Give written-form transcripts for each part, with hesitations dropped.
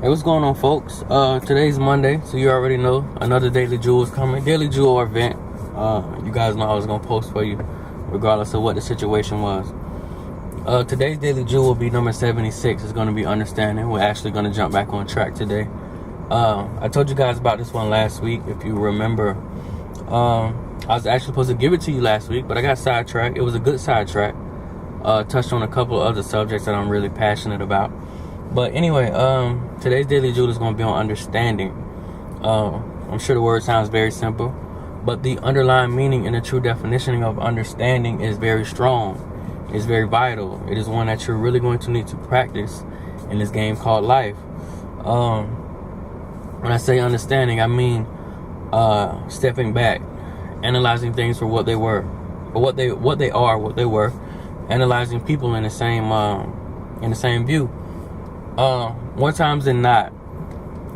Hey, what's going on, folks? Today's Monday, so you already know another Daily Jewel is coming. Daily Jewel event. You guys know I was going to post for you regardless of what the situation was. Today's Daily Jewel will be number 76. It's going to be understanding. We're actually going to jump back on track today. I told you guys about this one last week, if you remember. I was actually supposed to give it to you last week, but I got sidetracked. It was a good sidetrack. Touched on a couple of other subjects that I'm really passionate about. But anyway, today's Daily Jewel is going to be on understanding. I'm sure the word sounds very simple, but the underlying meaning and the true definition of understanding is very strong. It's very vital. It is one that you're really going to need to practice in this game called life. When I say understanding, I mean stepping back, analyzing things for what they were, or what they were, analyzing people in the same view. More times than not,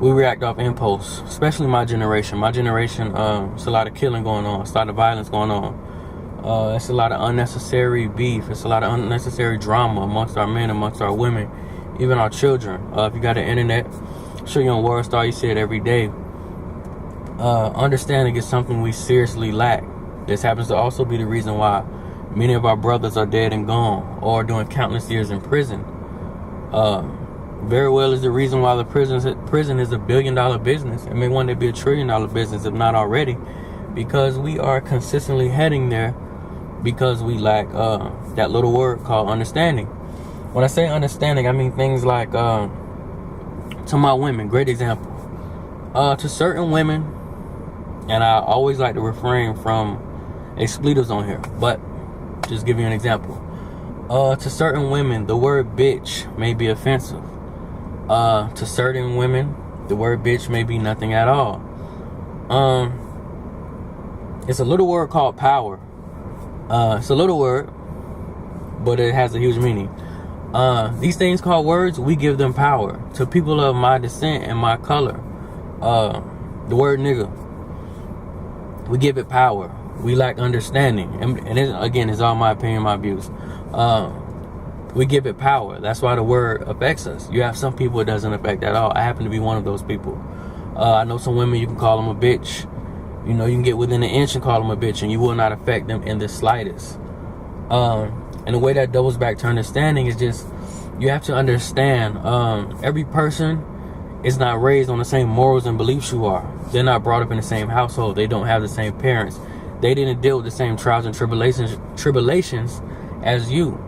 we react off impulse, especially my generation. My generation, it's a lot of killing going on, it's a lot of violence going on. It's a lot of unnecessary beef. It's a lot of unnecessary drama amongst our men, amongst our women, even our children. If you got the internet, I'm sure you're on WorldStar, you see it every day. Understanding is something we seriously lack. This happens to also be the reason why many of our brothers are dead and gone, or doing countless years in prison. Very well is the reason why the prison is $1 billion business. It may one day be $1 trillion business, if not already, because we are consistently heading there because we lack that little word called understanding. When I say understanding, I mean things like, to my women, great example. To certain women, and I always like to refrain from expletives on here, but just give you an example. To certain women, the word bitch may be offensive. To certain women, the word bitch may be nothing at all. It's a little word called power. It's a little word, but it has a huge meaning. These things called words, we give them power. To people of my descent and my color, the word nigga, we give it power. We lack understanding. And again, it's all my opinion, my views. We give it power. That's why the word affects us. You have some people it doesn't affect at all. I happen to be one of those people. I know some women, you can call them a bitch. You know, you can get within an inch and call them a bitch, and you will not affect them in the slightest. And the way that doubles back to understanding is just, you have to understand, every person is not raised on the same morals and beliefs you are. They're not brought up in the same household. They don't have the same parents. They didn't deal with the same trials and tribulations as you.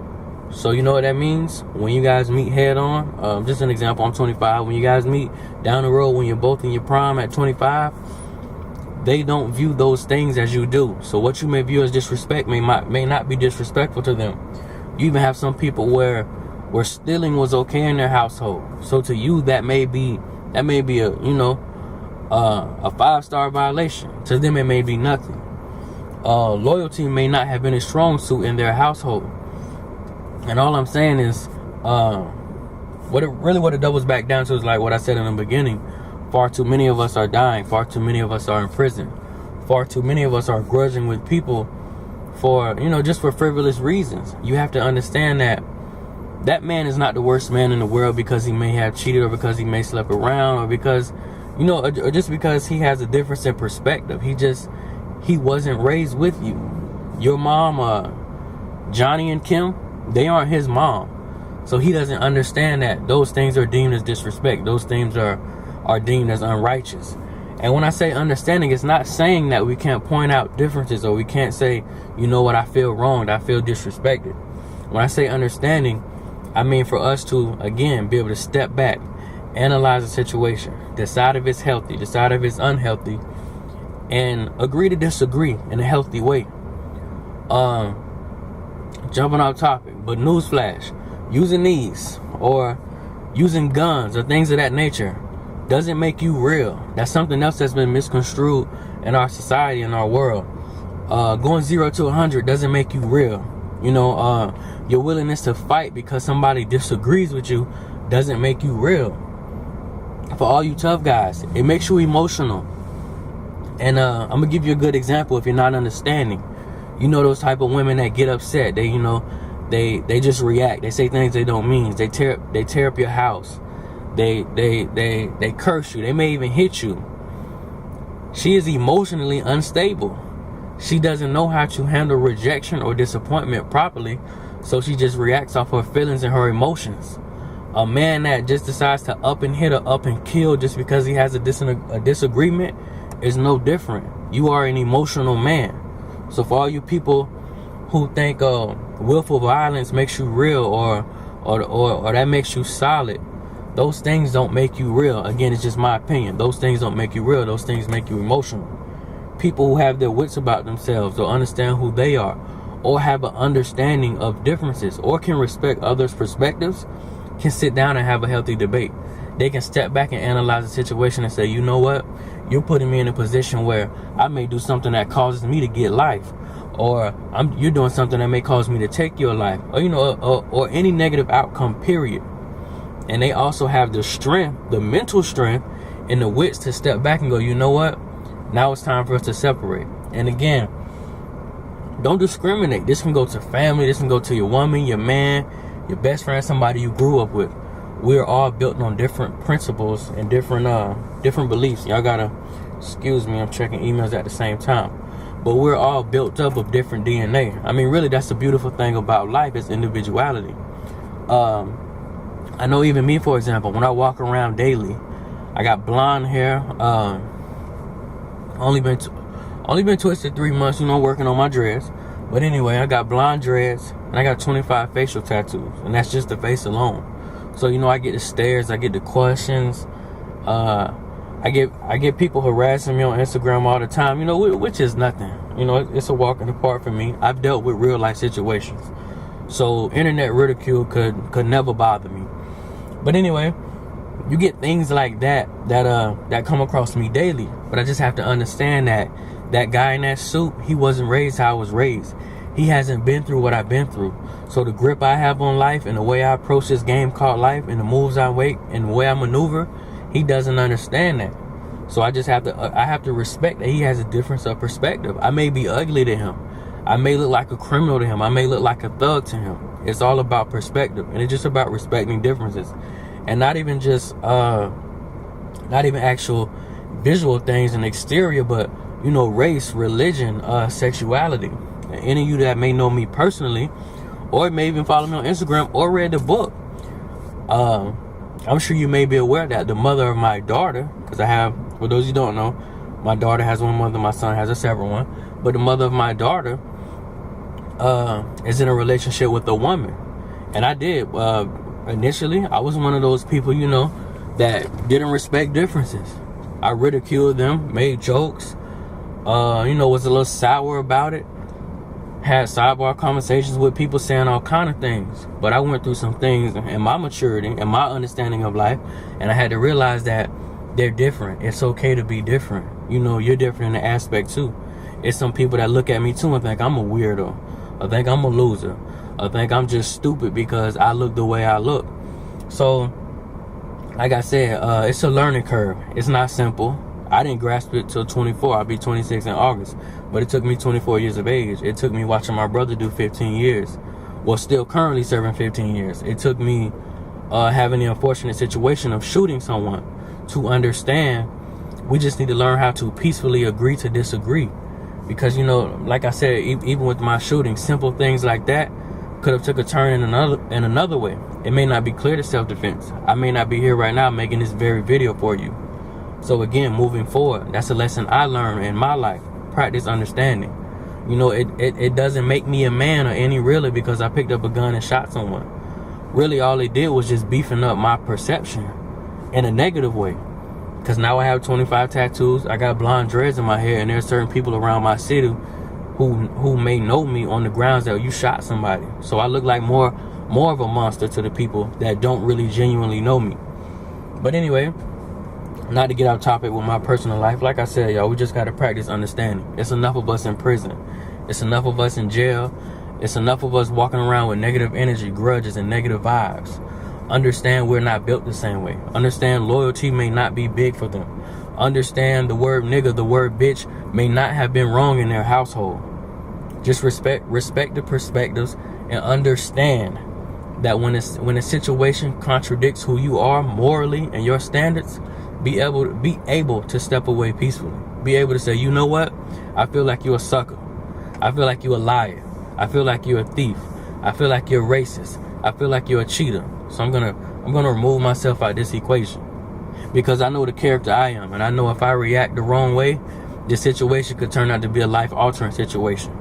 So you know what that means? When you guys meet head on, just an example, I'm 25. When you guys meet down the road, when you're both in your prime at 25, they don't view those things as you do. So what you may view as disrespect may not be disrespectful to them. You even have some people where stealing was okay in their household. So to you, that may be a, a 5-star violation. To them, it may be nothing. Loyalty may not have been a strong suit in their household. And all I'm saying is, what it doubles back down to is like what I said in the beginning. Far too many of us are dying. Far too many of us are in prison. Far too many of us are grudging with people for, just for frivolous reasons. You have to understand that man is not the worst man in the world because he may have cheated, or because he may slept around, or because, or just because he has a difference in perspective. He wasn't raised with you. Your mom, Johnny and Kim, they aren't his mom. So he doesn't understand that those things are deemed as disrespect. Those things are deemed as unrighteous. And when I say understanding, it's not saying that we can't point out differences, or we can't say, you know what, I feel wronged, I feel disrespected. When I say understanding, I mean for us to, again, be able to step back, analyze the situation, decide if it's healthy, decide if it's unhealthy, and agree to disagree in a healthy way. Jumping off topic, but newsflash, using these or using guns or things of that nature doesn't make you real. That's something else that's been misconstrued in our society, in our world. Going 0 to 100 doesn't make you real. Your willingness to fight because somebody disagrees with you doesn't make you real. For all you tough guys, it makes you emotional. And I'm gonna give you a good example if you're not understanding. Those type of women that get upset. They just react. They say things they don't mean. They tear up your house. They curse you. They may even hit you. She is emotionally unstable. She doesn't know how to handle rejection or disappointment properly, so she just reacts off her feelings and her emotions. A man that just decides to up and hit or up and kill just because he has a disagreement is no different. You are an emotional man. So for all you people who think willful violence makes you real or that makes you solid, those things don't make you real. Again, it's just my opinion. Those things don't make you real. Those things make you emotional. People who have their wits about themselves or understand who they are or have an understanding of differences or can respect others' perspectives can sit down and have a healthy debate. They can step back and analyze the situation and say, you know what? You're putting me in a position where I may do something that causes me to get life, or you're doing something that may cause me to take your life, or or any negative outcome, period. And they also have the strength, the mental strength and the wits to step back and go, you know what? Now it's time for us to separate. And again, don't discriminate. This can go to family. This can go to your woman, your man, your best friend, somebody you grew up with. We're all built on different principles and different beliefs. Y'all gotta excuse me, I'm checking emails at the same time. But we're all built up of different DNA. I mean, really, that's the beautiful thing about life is individuality. I know even me, for example, when I walk around daily, I got blonde hair. Only been twisted 3 months, working on my dreads. But anyway, I got blonde dreads and I got 25 facial tattoos, and that's just the face alone. So I get the stares, I get the questions, I get people harassing me on Instagram all the time, which is nothing. It's a walk in the park for me. I've dealt with real life situations, so internet ridicule could never bother me. But anyway, you get things like that come across me daily. But I just have to understand that guy in that suit, he wasn't raised how I was raised. He hasn't been through what I've been through. So the grip I have on life and the way I approach this game called life and the moves I make and the way I maneuver, he doesn't understand that. So I have to respect that he has a difference of perspective. I may be ugly to him. I may look like a criminal to him. I may look like a thug to him. It's all about perspective, and it's just about respecting differences, and not even actual visual things and exterior, but race, religion, sexuality. And any of you that may know me personally, or may even follow me on Instagram or read the book, I'm sure you may be aware that the mother of my daughter, because I have, for those you don't know, my daughter has one mother, my son has a separate one, but the mother of my daughter is in a relationship with a woman. And I did, initially, I was one of those people, that didn't respect differences. I ridiculed them, made jokes, was a little sour about it. Had sidebar conversations with people saying all kind of things. But I went through some things in my maturity and my understanding of life, and I had to realize that they're different. It's okay to be different. You're different in the aspect too. It's some people that look at me too and think I'm a weirdo, or think I'm a loser, or think I'm just stupid because I look the way I look. So, like I said, it's a learning curve. It's not simple. I didn't grasp it till 24. I'll be 26 in August. But it took me 24 years of age. It took me watching my brother do 15 years. Well, still currently serving 15 years. It took me having the unfortunate situation of shooting someone to understand we just need to learn how to peacefully agree to disagree. Because, like I said, even with my shooting, simple things like that could have took a turn in another way. It may not be clear to self-defense. I may not be here right now making this very video for you. So again, moving forward, that's a lesson I learned in my life. Practice understanding. It doesn't make me a man or any realer because I picked up a gun and shot someone. Really, all it did was just beefing up my perception in a negative way. Because now I have 25 tattoos. I got blonde dreads in my hair, and there are certain people around my city who may know me on the grounds that you shot somebody. So I look like more of a monster to the people that don't really genuinely know me. But anyway, not to get off topic with my personal life, like I said, y'all, we just got to practice understanding. It's enough of us in prison. It's enough of us in jail. It's enough of us walking around with negative energy, grudges, and negative vibes. Understand we're not built the same way. Understand loyalty may not be big for them. Understand the word nigga, the word bitch may not have been wrong in their household. Just respect the perspectives and understand that when a situation contradicts who you are morally and your standards, be able to step away peacefully. Be able to say, you know what? I feel like you're a sucker. I feel like you're a liar. I feel like you're a thief. I feel like you're racist. I feel like you're a cheater. So I'm gonna remove myself out of this equation, because I know the character I am, and I know if I react the wrong way, this situation could turn out to be a life-altering situation.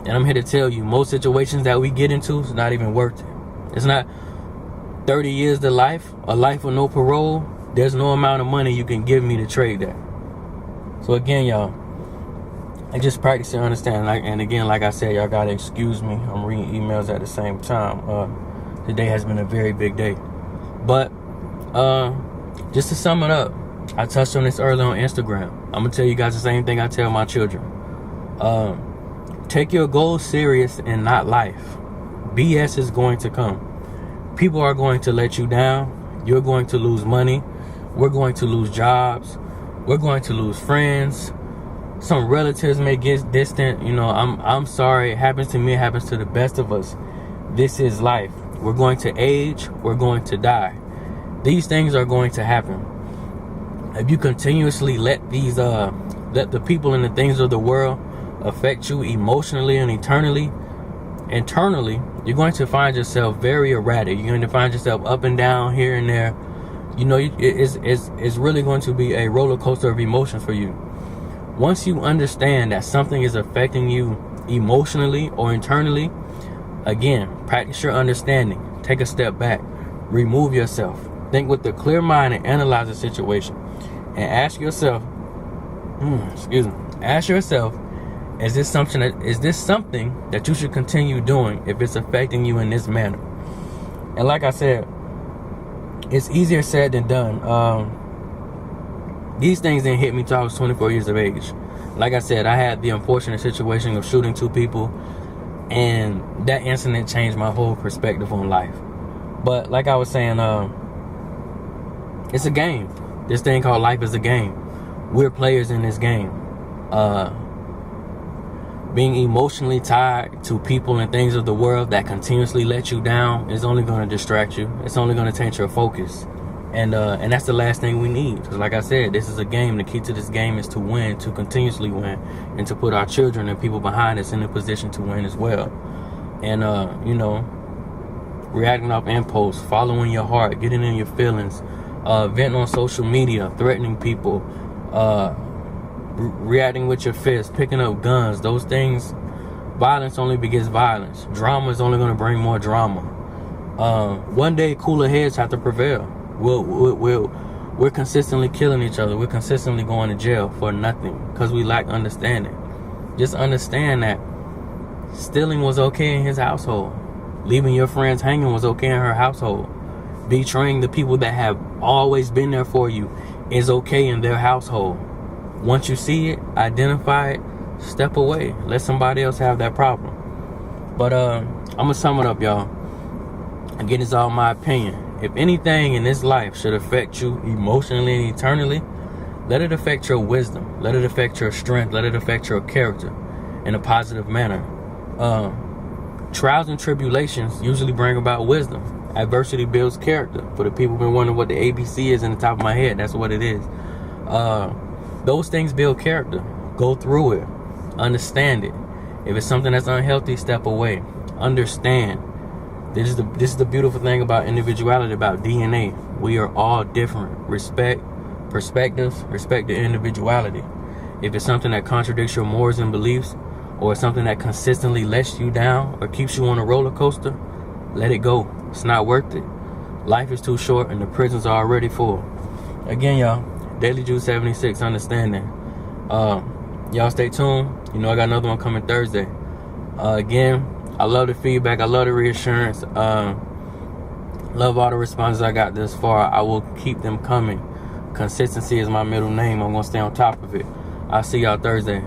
And I'm here to tell you, most situations that we get into is not even worth it. It's not 30 years to life, a life with no parole. There's no amount of money you can give me to trade that. So again, y'all, I just practice and understand. And again, like I said, y'all gotta excuse me. I'm reading emails at the same time. Today has been a very big day. But just to sum it up, I touched on this earlier on Instagram. I'm gonna tell you guys the same thing I tell my children. Take your goals serious and not life. BS is going to come. People are going to let you down. You're going to lose money. We're going to lose jobs. We're going to lose friends. Some relatives may get distant. You know, I'm sorry. It happens to me. It happens to the best of us. This is life. We're going to age. We're going to die. These things are going to happen. If you continuously let the people and the things of the world affect you emotionally and internally, you're going to find yourself very erratic. You're going to find yourself up and down, here and there. You know, it's really going to be a roller coaster of emotions for you. Once you understand that something is affecting you emotionally or internally, again, practice your understanding. Take a step back. Remove yourself. Think with a clear mind and analyze the situation. And ask yourself, ask yourself, is this something that you should continue doing if it's affecting you in this manner? And like I said, it's easier said than done. These things didn't hit me till I was 24 years of age. Like I said, I had the unfortunate situation of shooting 2 people, and that incident changed my whole perspective on life. But like I was saying, it's a game. This thing called life is a game. We're players in this game. Being emotionally tied to people and things of the world that continuously let you down is only going to distract you. It's only going to taint your focus. And that's the last thing we need. Because like I said, this is a game. The key to this game is to win, to continuously win, and to put our children and people behind us in a position to win as well. And, you know, reacting off impulse, following your heart, getting in your feelings, venting on social media, threatening people, reacting with your fists, picking up guns, those things, violence only begets violence. Drama is only going to bring more drama. One day, cooler heads have to prevail. We're consistently killing each other. We're consistently going to jail for nothing because we lack understanding. Just understand that stealing was okay in his household. Leaving your friends hanging was okay in her household. Betraying the people that have always been there for you is okay in their household. Once you see it, identify it, step away. Let somebody else have that problem. But I'm going to sum it up, y'all. Again, it's all my opinion. If anything in this life should affect you emotionally and eternally, let it affect your wisdom. Let it affect your strength. Let it affect your character in a positive manner. Trials and tribulations usually bring about wisdom. Adversity builds character. For the people who've been wondering what the ABC is in the top of my head, that's what it is. Those things build character. Go through it. Understand it. If it's something that's unhealthy, step away. Understand. This is the beautiful thing about individuality, about DNA. We are all different. Respect perspectives, respect the individuality. If it's something that contradicts your morals and beliefs, or it's something that consistently lets you down or keeps you on a roller coaster, let it go. It's not worth it. Life is too short and the prisons are already full. Again, y'all, Daily Juice 76, understanding. Y'all stay tuned. You know I got another one coming Thursday. Again, I love the feedback. I love the reassurance. Love all the responses I got this far. I will keep them coming. Consistency is my middle name. I'm going to stay on top of it. I'll see y'all Thursday.